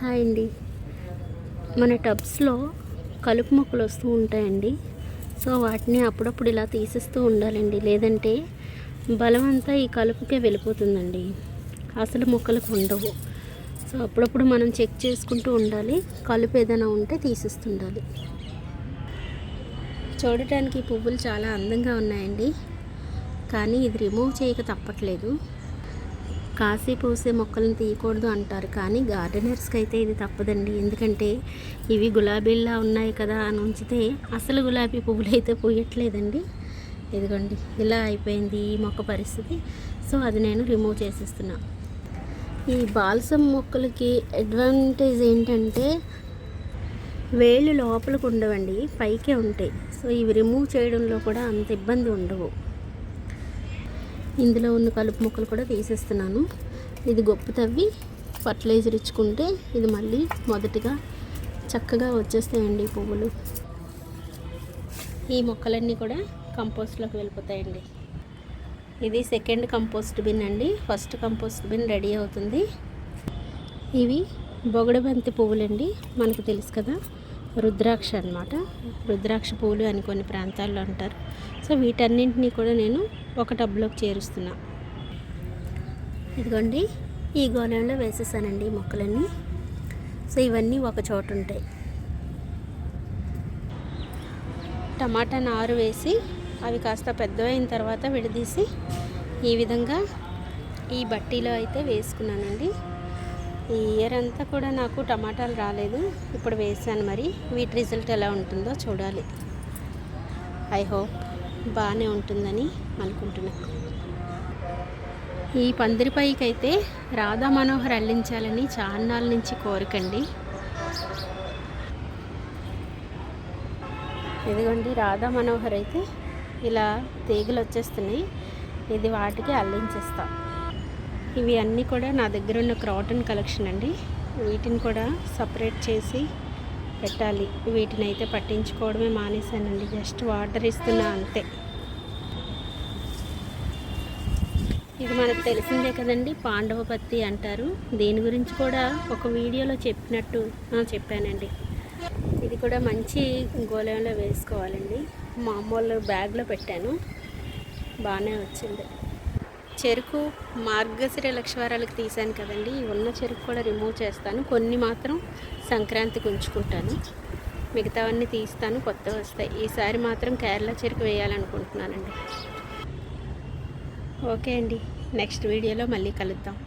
Hi అండి. మన టబ్స్లో కలుపు మొక్కలు వస్తూ ఉంటాయండి. సో వాటిని అప్పుడప్పుడు ఇలా తీసేస్తూ ఉండాలండి, లేదంటే బలం అంతా ఈ కలుపుకే వెళ్ళిపోతుందండి, అసలు మొక్కలకు ఉండవు. సో అప్పుడప్పుడు మనం చెక్ చేసుకుంటూ ఉండాలి, కలుపు ఏదైనా ఉంటే తీసేస్తుండాలి. చూడటానికి పువ్వులు చాలా అందంగా ఉన్నాయండి, కానీ ఇది రిమూవ్ చేయక తప్పట్లేదు. కాసి పూసే మొక్కలను తీయకూడదు అంటారు, కానీ గార్డెనర్స్కి అయితే ఇది తప్పదండి. ఎందుకంటే ఇవి గులాబీల్లా ఉన్నాయి కదా అని ఉంచితే అసలు గులాబీ పువ్వులు అయితే పూయట్లేదండి. ఇదిగోండి ఇలా అయిపోయింది ఈ మొక్క పరిస్థితి. సో అది నేను రిమూవ్ చేసేస్తున్నా. ఈ బాల్సమ్ మొక్కలకి అడ్వాంటేజ్ ఏంటంటే వేళ్ళు లోపలికి ఉండవండి, పైకే ఉంటాయి. సో ఇవి రిమూవ్ చేయడంలో కూడా అంత ఇబ్బంది ఉండవు. ఇందులో ఉన్న కలుపు మొక్కలు కూడా తీసేస్తున్నాను. ఇది గొప్ప తవ్వి ఫర్టిలైజర్ ఇచ్చుకుంటే ఇది మళ్ళీ మొదటిగా చక్కగా వచ్చేస్తాయండి పువ్వులు. ఈ మొక్కలన్నీ కూడా కంపోస్ట్లోకి వెళ్ళిపోతాయండి. ఇది సెకండ్ కంపోస్ట్ బిన్ అండి. ఫస్ట్ కంపోస్ట్ బిన్ రెడీ అవుతుంది. ఇవి బొగడబంతి పువ్వులండి, మనకు తెలుసు కదా, రుద్రాక్ష అన్నమాట. రుద్రాక్ష పువ్వులు అని కొన్ని ప్రాంతాల్లో అంటారు. సో వీటన్నింటినీ కూడా నేను ఒక టబ్లోకి చేరుస్తున్నా. ఇదిగోండి ఈ గోళంలో వేసేసానండి ఈ మొక్కలన్నీ. సో ఇవన్నీ ఒక చోట ఉంటాయి. టమాటా నారు వేసి అవి కాస్త పెద్దవైన తర్వాత విడదీసి ఈ విధంగా ఈ బట్టీలో అయితే వేసుకున్నానండి. ఈ ఇయర్ అంతా కూడా నాకు టమాటాలు రాలేదు, ఇప్పుడు వేసాను. మరి వీటి రిజల్ట్ ఎలా ఉంటుందో చూడాలి. ఐ హోప్ బాగానే ఉంటుందని అనుకుంటున్నాను. ఈ పందిరిపైకి అయితే రాధా మనోహర్ అల్లించాలని చాన్నాళ్ళ నుంచి కోరికండి. ఇదిగోండి రాధా మనోహర్ అయితే ఇలా తీగలు వచ్చేస్తున్నాయి. ఇది వాటికి అల్లించేస్తా. ఇవి అన్నీ కూడా నా దగ్గర ఉన్న క్రాటన్ కలెక్షన్ అండి. వీటిని కూడా సపరేట్ చేసి పెట్టాలి. వీటిని అయితే పట్టించుకోవడమే మానేశానండి, జస్ట్ వాటర్ ఇస్తున్నా అంతే. ఇది మనకు తెలిసిందే కదండి, పాండవ పత్తి అంటారు. దీని గురించి కూడా ఒక వీడియోలో చెప్పానండి. ఇది కూడా మంచి గోళంలో వేసుకోవాలండి. మామూలు బ్యాగ్లో పెట్టాను, బాగానే వచ్చింది. చెరుకు మార్గశిర లక్షవారాలకు తీసాను కదండి, ఉన్న చెరుకు కూడా రిమూవ్ చేస్తాను. కొన్ని మాత్రం సంక్రాంతికి ఉంచుకుంటాను, మిగతావన్నీ తీస్తాను, కొత్తవి వస్తాయి. ఈసారి మాత్రం కేరళ చెరుకు వేయాలనుకుంటున్నానండి. ఓకే అండి, నెక్స్ట్ వీడియోలో మళ్ళీ కలుద్దాం.